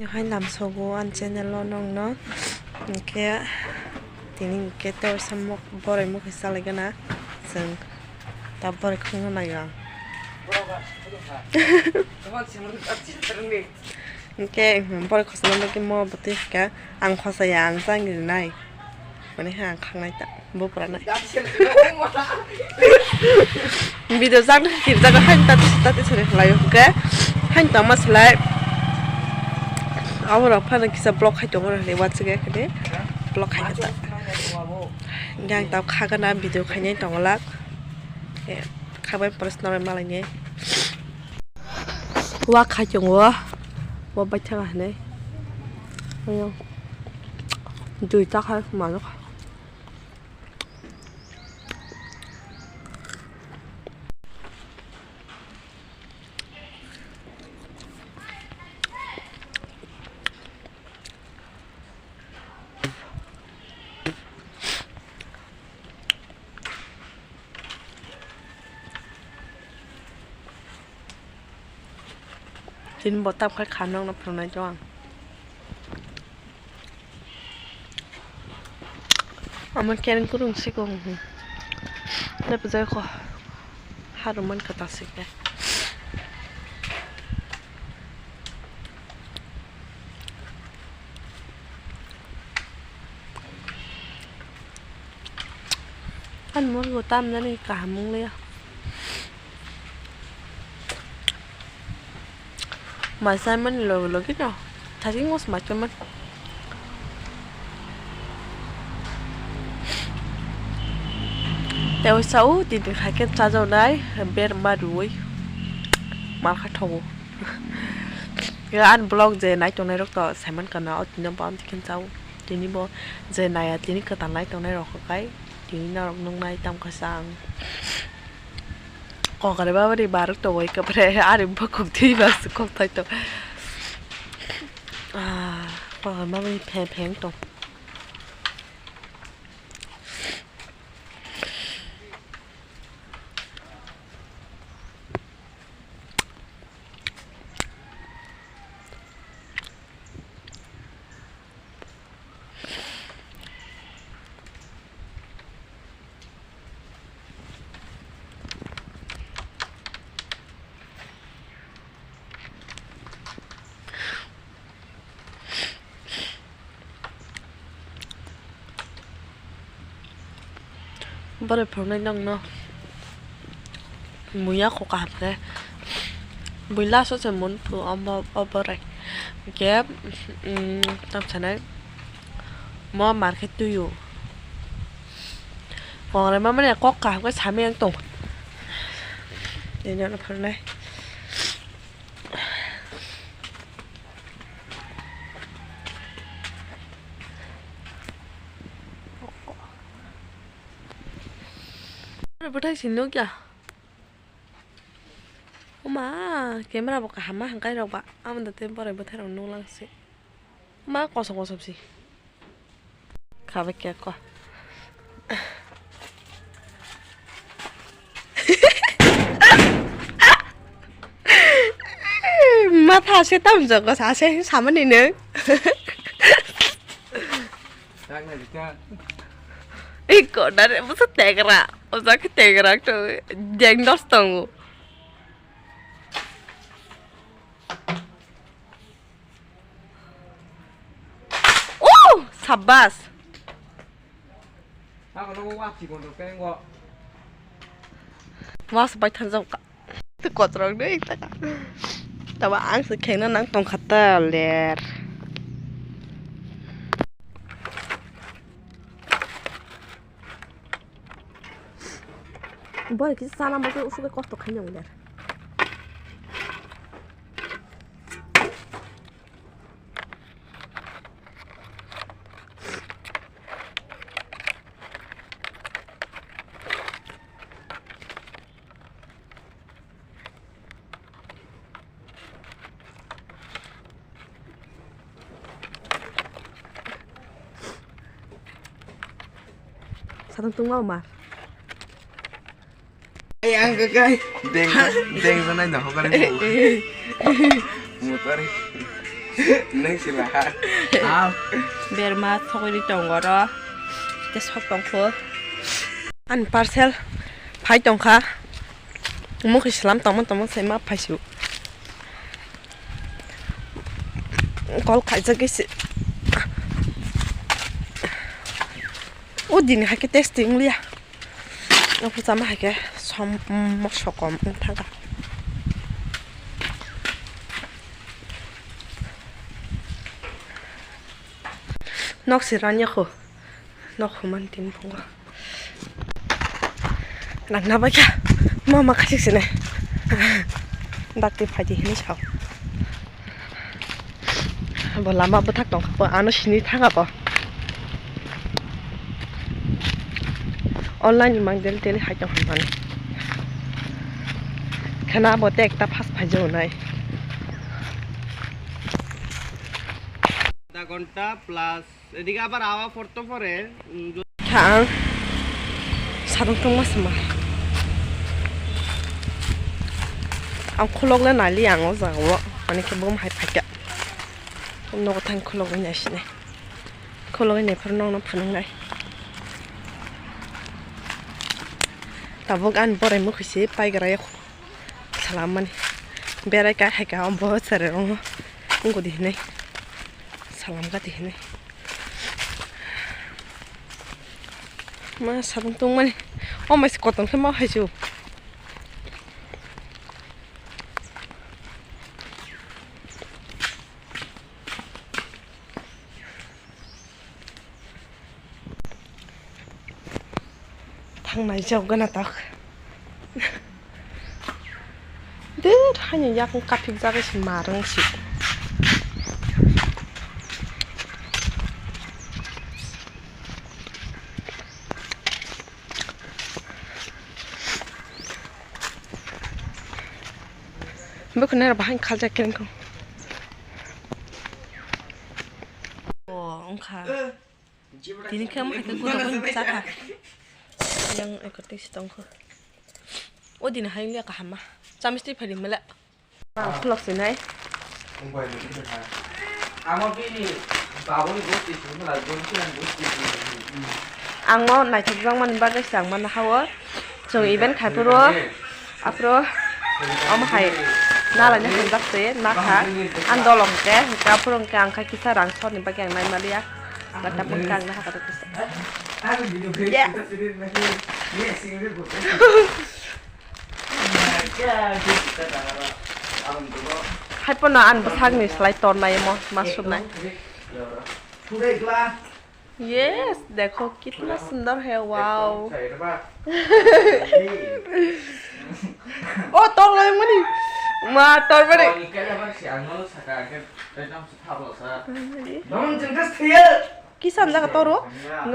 Hai làm sogo ăn channel lo nong no ke tini ke to sam bore mo ke sale gana sang ta bore khung na ya ke bore khosna na ke mo bati ka ang khosa ya ang sang ni nai mane ha khang nai ta bo pra nai video sang ki jaga han ta sore lai ke han ta mas lai ahora para que se block hay todo le watch ke kede block hay ta yang tau khaga na video khanye tongla e khabai personal malai ne wa kha chong wa bai tha ne ayo dui ta kha ma no tin bộ tập khách khả năng nó phần này cho anh mình kêu cứ đừng xí cùng để bây giờ khó hai đứa mình cả xí cái anh muốn gửi tâm ra đi cả mông lia mà sao mình lừa cái nào thấy cái ngón mà cho mình theo xấu thì được hai cái cha dâu đấy bên ba đuổi mà khách thù cái anh blog giờ này trong này rất to sai mình cần nó thì nó bấm thì cái cháu thì ní bố giờ này thì ní cái tầng này trong này rồi cái thì nó nông này trong cái sang còn cái đó đi bà rất tuổi cái này ai cũng bắt cùng thi vào sự công thay tổ còn mà mình phèn tổ bắt đầu phồng lên nông nó mùi nhá khô cạp cái mùi lá sốt sẽ muốn phụ ông bơ rạch kép tâm sản đấy mò mát cái tùy dụ còn này mà mấy này có cạp cái xả miếng tủng để nhận nó phồng đây bữa nay xin nước kìa má cái mà bọc cả hàm hàng cái đâu bạn mình đặt tên bao này bữa nay nó lăng xị má có sống gì khá vậy kìa qua má tha sẽ tâm giờ có sao sẽ sao mà đi nữa 이거 나를 무슨 대가라 어떻게 대가라 또 쟁dostong 오 sabas tao nó qua chỉ còn được cái ngọ 와서 빨리 탄자올까 듣고 들어오네 이따가 나 앙스 걔는 낭똥 갔다 올래 뭐 이렇게 사람 먹을 수가 것도 간용돼. 사람 뚱마 말. Ê ăn cái đen đen bên đây nó không có đấy mua tới đi 능실아. 아, 베르마 소고리 동거로 때 속동포 안 파셀 파이 동카 뭐 그슬람 tomon 세마 파시우 걸 가져게시 어디니 하게 테스팅이야 너 부자마 하게 좀 먹쇼검 타가 넉시라냐고 넉만 팀봉가 낙나바야 마마 가식시네 낙디 파지 힘이 샤오 뭐 라마 부탁동 뭐 아노 신이 타가봐 온라인 망들 때리 하정 한번 그나 뭐 땡다 파스 파죠 나이 আধা ঘন্টা প্লাস এদিকে আবার আওয়া পড়তে পরে 그냥 사동통 맛있마 안 콜록은 난리 안 오자고 아니 그 몸 하이파게 너가 탄 콜록은 야시네 콜록은 내 퍼노는 푸는 날 다보간 버레 먹으시 빠이그라요 살람만 베라가 해가 안 버서랑 응고디네 살람가 되네 마 사동통만 엄마 스코통 해마 해줘 당날 저거나 딱 늘 하냐 약간 카피 자가시 마랑시 뭐 그날 봐 한 칼자 끼는 거. 엉카. 디니 캠 하게 고도 자카. yang ekotis tong ko. Odi na hayin ka hama. Chamisti phali mala. Khulok sinai. আমার বিনি বাবুনি বসতি শুনলা জনছিলেন বসতি Ang mo nai thok jang man ba ga sang man hawa. Jong event khai pro. Apro om hai na la ne hendak se na kha andolong ke ka prong kang kha kisa rang son ni ba kyang nai malia. Ba ta pung kang na ha ka ta kisa. আরে video face করতে সিরিজ নাকি ইয়ে সিঙ্গেল করতে Hai pun na an besar ni slide ton nai mo masuk nai. Yes, देखो कितना सुंदर है wow. Oh, tor lagi mana? Ma tor mana? Kisan jaga toro?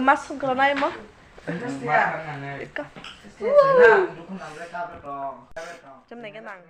Masuk ke nai mo? Jam naik nang.